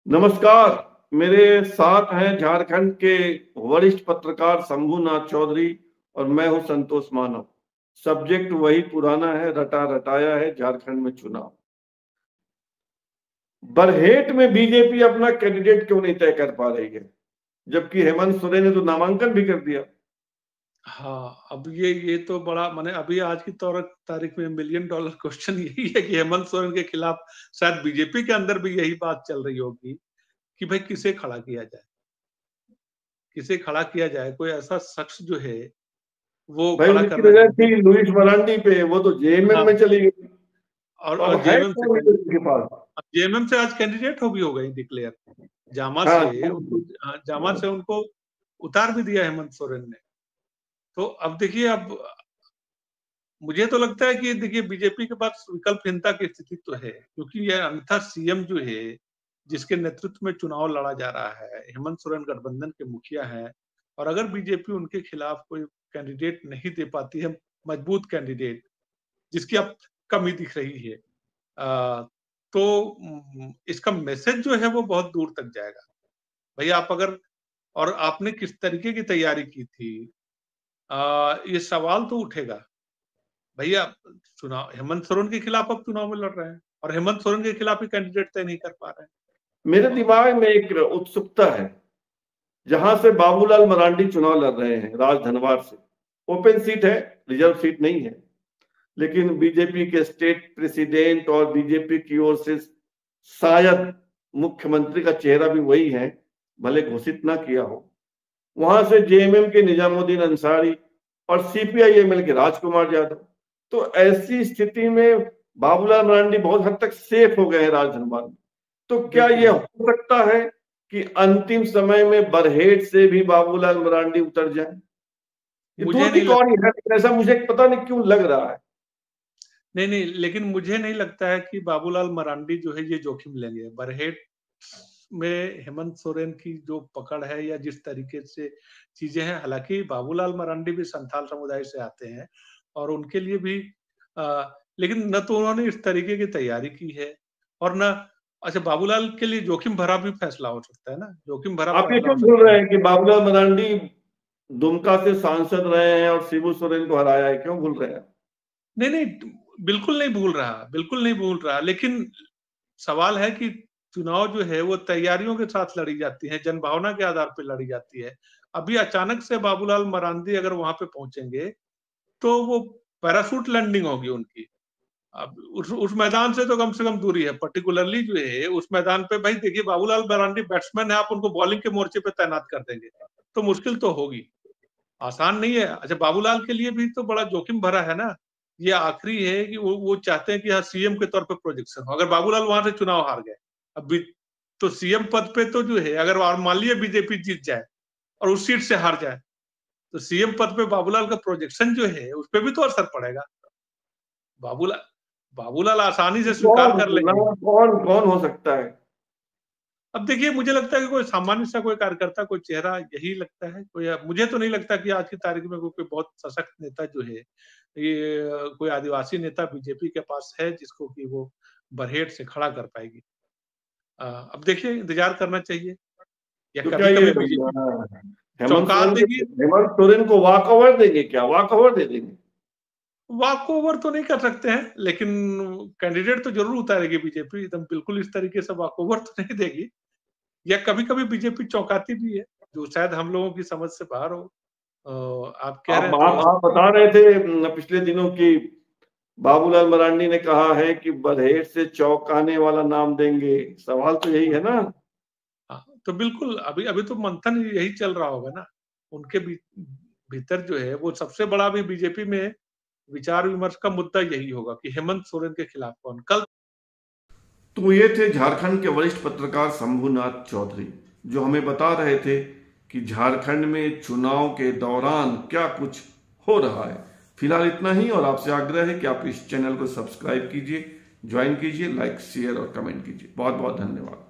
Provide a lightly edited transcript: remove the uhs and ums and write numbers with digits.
नमस्कार। मेरे साथ हैं झारखंड के वरिष्ठ पत्रकार शंभूनाथ चौधरी और मैं हूं संतोष मानव। सब्जेक्ट वही पुराना है, रटा रटाया है, झारखंड में चुनाव। बरहेट में बीजेपी अपना कैंडिडेट क्यों नहीं तय कर पा रही है, जबकि हेमंत सोरेन ने तो नामांकन भी कर दिया। हाँ, अब ये तो बड़ा माने अभी आज की तारीख में मिलियन डॉलर क्वेश्चन यही है कि हेमंत सोरेन के खिलाफ शायद बीजेपी के अंदर भी यही बात चल रही होगी कि भाई किसे खड़ा किया जाए, किसे खड़ा किया जाए, कोई ऐसा शख्स जो है वो भाई खड़ा उनकी करना नजर चाहिए। थी लुइस मरांडी पे, वो तो जेएमएम हाँ, में चली गई। और तो और अब है जेएमएम से कौन उनके पास? जेएमएम से आज कैंडिडेट हो गई डिक्लेयर। जामा हाँ, से उनको जामा से उनको उतार भी दिया हेमंत सोरेन ने। तो अब देखिए, अब मुझे तो लगता है कि देखिए बीजेपी के पास विकल्पहीनता की स्थिति तो है, क्योंकि यह अन्यथा सीएम जो है, जिसके नेतृत्व में चुनाव लड़ा जा रहा है, हेमंत सोरेन गठबंधन के मुखिया हैं, और अगर बीजेपी उनके खिलाफ कोई कैंडिडेट नहीं दे पाती है, मजबूत कैंडिडेट, जिसकी अब कमी दिख रही है, तो इसका मैसेज जो है वो बहुत दूर तक जाएगा। भई आप अगर और आपने किस तरीके की तैयारी की थी, ये सवाल तो उठेगा। भैया चुनाव हेमंत सोरेन के खिलाफ अब चुनाव में लड़ रहे हैं और हेमंत सोरेन के खिलाफ ही कैंडिडेट तय नहीं कर पा रहे हैं। मेरे दिमाग में एक उत्सुकता है। जहां से बाबूलाल मरांडी चुनाव लड़ रहे हैं, राजधनवार से, ओपन सीट है, रिजर्व सीट नहीं है, लेकिन बीजेपी के स्टेट प्रेसिडेंट और बीजेपी की ओर से शायद मुख्यमंत्री का चेहरा भी वही है, भले घोषित ना किया हो। वहां से जेएमएम के निजामुद्दीन अंसारी और सीपीआईएमएल के राजकुमार यादव। तो ऐसी स्थिति में बाबूलाल मरांडी बहुत हद तक सेफ हो गए हैं राजधनवार में। तो क्या बिल्कुल यह हो सकता है कि अंतिम समय में बरहेट से भी बाबूलाल मरांडी उतर जाए? ये मुझे दूर की नहीं कौन लगता। है, ऐसा मुझे पता नहीं क्यों लग रहा है। नहीं नहीं, लेकिन मुझे नहीं लगता है कि बाबूलाल मरांडी जो है ये जोखिम लेंगे। बरहेट में हेमंत सोरेन की जो पकड़ है या जिस तरीके से चीजें हैं, हालांकि बाबूलाल मरांडी भी संथाल समुदाय से आते हैं और उनके लिए भी लेकिन न तो उन्होंने इस तरीके की तैयारी की है और न अच्छा बाबूलाल के लिए जोखिम भरा भी फैसला हो सकता है ना, जोखिम भरा आप ये फैसला क्यों हो भूल सकता रहे है। हैं कि बाबूलाल मरांडी दुमका से सांसद रहे हैं और शिबू सोरेन को हराया है? क्यों भूल रहे हैं? नहीं नहीं, बिल्कुल नहीं भूल रहा, बिल्कुल नहीं भूल रहा, लेकिन सवाल है कि चुनाव जो है वो तैयारियों के साथ लड़ी जाती है, जनभावना के आधार पर लड़ी जाती है। अभी अचानक से बाबूलाल मरांडी अगर वहां पे पहुंचेंगे तो वो पैराशूट लैंडिंग होगी उनकी। अब उस मैदान से कम दूरी है, पर्टिकुलरली जो है उस मैदान पे। भाई देखिए, बाबूलाल मरांडी बैट्समैन है, आप उनको बॉलिंग के मोर्चे पे तैनात कर देंगे तो मुश्किल तो होगी, आसान नहीं है। अच्छा बाबूलाल के लिए भी तो बड़ा जोखिम भरा है ना। ये आखिरी है कि वो चाहते हैं कि हाँ सीएम के तौर पे प्रोजेक्शन हो। अगर बाबूलाल वहां से चुनाव हार गए अब तो सीएम पद पे तो जो है, अगर मान लिया बीजेपी जीत जाए और उस सीट से हार जाए, तो सीएम पद पे बाबूलाल का प्रोजेक्शन जो है उस पर भी तो असर पड़ेगा। बाबूलाल बाबूलाल आसानी से स्वीकार कौन कर लेंगे। कौन कौन हो सकता है? अब देखिए, मुझे लगता है कि कोई सामान्य सा कोई कार्यकर्ता, कोई चेहरा यही लगता है। कोई मुझे तो नहीं लगता कि आज की तारीख में कोई बहुत सशक्त नेता जो है, ये कोई आदिवासी नेता बीजेपी के पास है जिसको कि वो बरहेट से खड़ा कर पाएगी। अब देखिए, इंतजार करना चाहिए या तो क्या ये कभी-कभी बीजेपी हेमंत चौंका सोरेन के देगी। हेमंत सोरेन को वॉक ओवर देंगे? क्या वॉक ओवर दे देंगे? वॉक ओवर तो नहीं कर सकते हैं, लेकिन कैंडिडेट तो जरूर उतारेगी बीजेपी, एकदम बिल्कुल इस तरीके से वॉक ओवर तो नहीं देगी। या कभी-कभी बीजेपी चौंकाती भी है, जो शायद हम लोगों की समझ से बाहर हो। आप कह रहे हैं तो हो आप सकता है। बता रहे थे पिछले दिनों की बाबूलाल मरांडी ने कहा है कि बरहेट से चौंकाने वाला नाम देंगे। सवाल तो यही है ना। हाँ, तो बिल्कुल अभी अभी तो मंथन यही चल रहा होगा ना। उनके भीतर जो है वो सबसे बड़ा भी बीजेपी में विचार विमर्श का मुद्दा यही होगा कि हेमंत सोरेन के खिलाफ कौन कल। तो ये थे झारखंड के वरिष्ठ पत्रकार शंभूनाथ चौधरी, जो हमें बता रहे थे कि झारखंड में चुनाव के दौरान क्या कुछ हो रहा है। फिलहाल इतना ही, और आपसे आग्रह है कि आप इस चैनल को सब्सक्राइब कीजिए, ज्वाइन कीजिए, लाइक शेयर और कमेंट कीजिए। बहुत बहुत धन्यवाद।